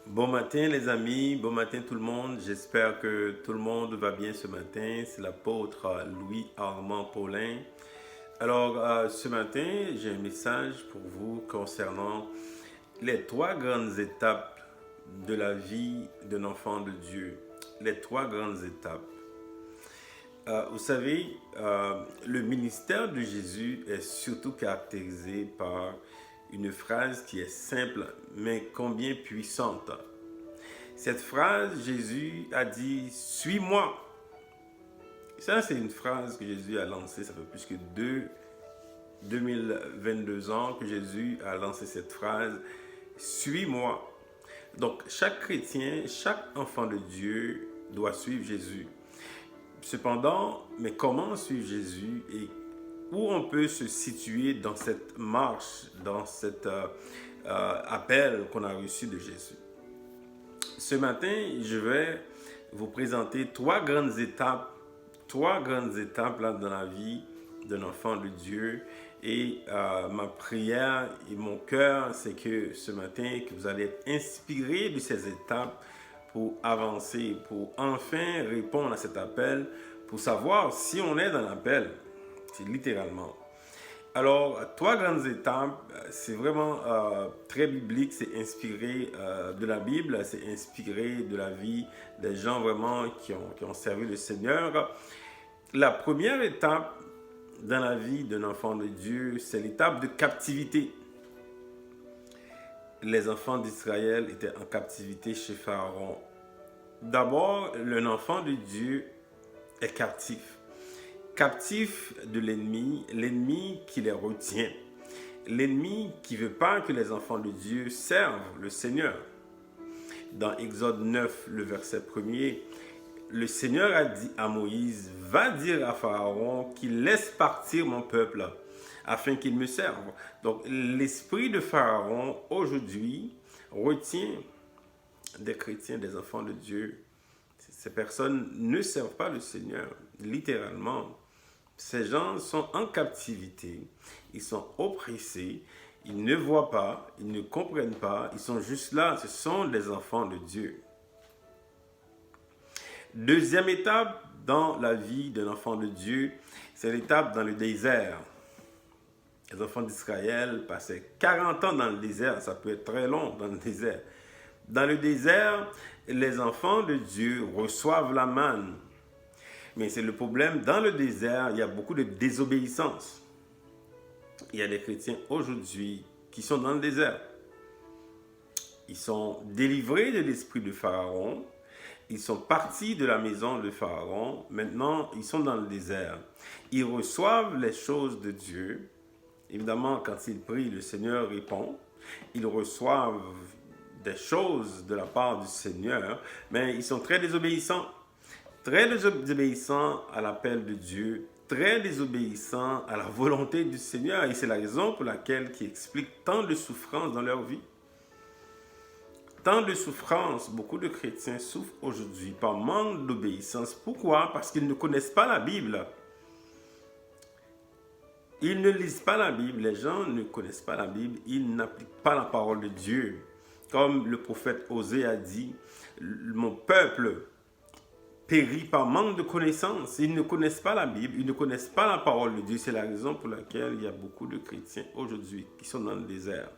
Bon matin les amis, bon matin tout le monde. J'espère que tout le monde va bien ce matin. C'est l'apôtre Louis-Armand Paulin. Alors ce matin, j'ai un message pour vous concernant les trois grandes étapes de la vie d'un enfant de Dieu. Les trois grandes étapes. Vous savez, le ministère de Jésus est surtout caractérisé par une phrase qui est simple mais combien puissante. Cette phrase, Jésus a dit « Suis-moi ». Ça, c'est une phrase que Jésus a lancée. Ça fait plus que 2022 ans que Jésus a lancé cette phrase « Suis-moi ». Donc, chaque chrétien, chaque enfant de Dieu doit suivre Jésus. Cependant, mais comment suivre Jésus et où on peut se situer dans cette marche, dans cet appel qu'on a reçu de Jésus? Ce matin, je vais vous présenter trois grandes étapes là, dans la vie d'un enfant de Dieu. Et ma prière et mon cœur, c'est que ce matin, que vous allez être inspirés de ces étapes pour avancer, pour enfin répondre à cet appel, pour savoir si on est dans l'appel. C'est littéralement. Alors, trois grandes étapes, c'est vraiment très biblique, c'est inspiré de la Bible, c'est inspiré de la vie des gens vraiment qui ont servi le Seigneur. La première étape dans la vie d'un enfant de Dieu, c'est l'étape de captivité. Les enfants d'Israël étaient en captivité chez Pharaon. D'abord, un enfant de Dieu est captif. Captif de l'ennemi, l'ennemi qui les retient, l'ennemi qui ne veut pas que les enfants de Dieu servent le Seigneur. Dans Exode 9, le verset 1er, le Seigneur a dit à Moïse, « Va dire à Pharaon qu'il laisse partir mon peuple afin qu'il me serve. » Donc l'esprit de Pharaon aujourd'hui retient des chrétiens, des enfants de Dieu. Ces personnes ne servent pas le Seigneur, littéralement. Ces gens sont en captivité, ils sont oppressés, ils ne voient pas, ils ne comprennent pas, ils sont juste là, ce sont des enfants de Dieu. Deuxième étape dans la vie d'un enfant de Dieu, c'est l'étape dans le désert. Les enfants d'Israël passaient 40 ans dans le désert, ça peut être très long dans le désert. Dans le désert, les enfants de Dieu reçoivent la manne. Mais c'est le problème, dans le désert, il y a beaucoup de désobéissance. Il y a des chrétiens aujourd'hui qui sont dans le désert. Ils sont délivrés de l'esprit de Pharaon. Ils sont partis de la maison de Pharaon. Maintenant, ils sont dans le désert. Ils reçoivent les choses de Dieu. Évidemment, quand ils prient, le Seigneur répond. Ils reçoivent des choses de la part du Seigneur, mais ils sont très désobéissants. Très désobéissants à l'appel de Dieu, très désobéissants à la volonté du Seigneur. Et c'est la raison pour laquelle il explique tant de souffrances dans leur vie. Tant de souffrances, beaucoup de chrétiens souffrent aujourd'hui par manque d'obéissance. Pourquoi? Parce qu'ils ne connaissent pas la Bible. Ils ne lisent pas la Bible, les gens ne connaissent pas la Bible, ils n'appliquent pas la parole de Dieu. Comme le prophète Osée a dit, mon peuple périt par manque de connaissances. Ils ne connaissent pas la Bible, ils ne connaissent pas la parole de Dieu. C'est la raison pour laquelle il y a beaucoup de chrétiens aujourd'hui qui sont dans le désert.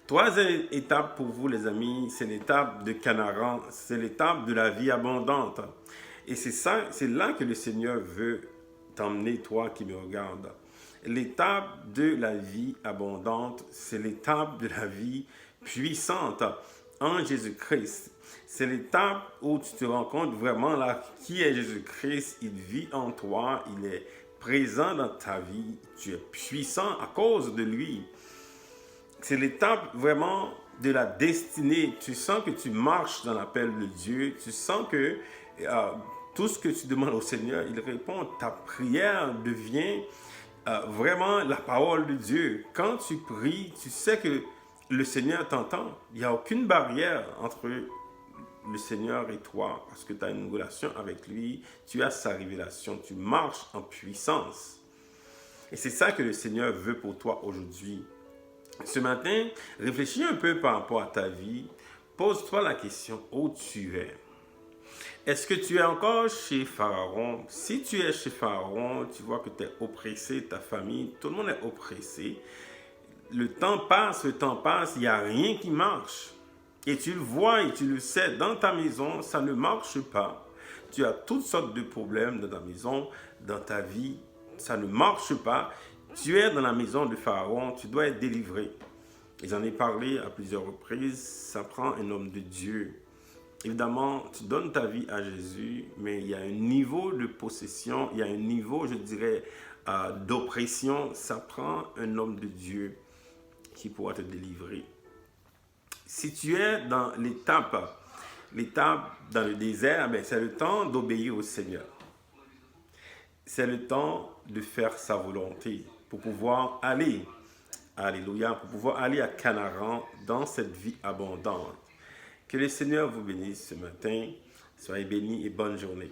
Troisième étape pour vous les amis, c'est l'étape de Canaan, c'est l'étape de la vie abondante. Et c'est là que le Seigneur veut t'emmener, toi qui me regardes. L'étape de la vie abondante, c'est l'étape de la vie puissante en Jésus-Christ. C'est l'étape où tu te rends compte vraiment là qui est Jésus-Christ. Il vit en toi, il est présent dans ta vie. Tu es puissant à cause de lui. C'est l'étape vraiment de la destinée. Tu sens que tu marches dans l'appel de Dieu. Tu sens que tout ce que tu demandes au Seigneur, il répond. Ta prière devient vraiment la parole de Dieu. Quand tu pries, tu sais que le Seigneur t'entend. Il n'y a aucune barrière entre le Seigneur et toi, parce que tu as une relation avec lui, tu as sa révélation, tu marches en puissance. Et c'est ça que le Seigneur veut pour toi aujourd'hui. Ce matin, réfléchis un peu par rapport à ta vie. Pose-toi la question où tu es. Est-ce que tu es encore chez Pharaon? Si tu es chez Pharaon, tu vois que tu es oppressé, ta famille, tout le monde est oppressé. Le temps passe, il n'y a rien qui marche. Et tu le vois et tu le sais, dans ta maison, ça ne marche pas. Tu as toutes sortes de problèmes dans ta maison, dans ta vie, ça ne marche pas. Tu es dans la maison de Pharaon, tu dois être délivré. Et j'en ai parlé à plusieurs reprises, ça prend un homme de Dieu. Évidemment, tu donnes ta vie à Jésus, mais il y a un niveau de possession, il y a un niveau, je dirais, d'oppression. Ça prend un homme de Dieu qui pourra te délivrer. Si tu es dans l'étape dans le désert, ben, c'est le temps d'obéir au Seigneur. C'est le temps de faire sa volonté pour pouvoir aller, alléluia, pour pouvoir aller à Canaan dans cette vie abondante. Que le Seigneur vous bénisse ce matin. Soyez bénis et bonne journée.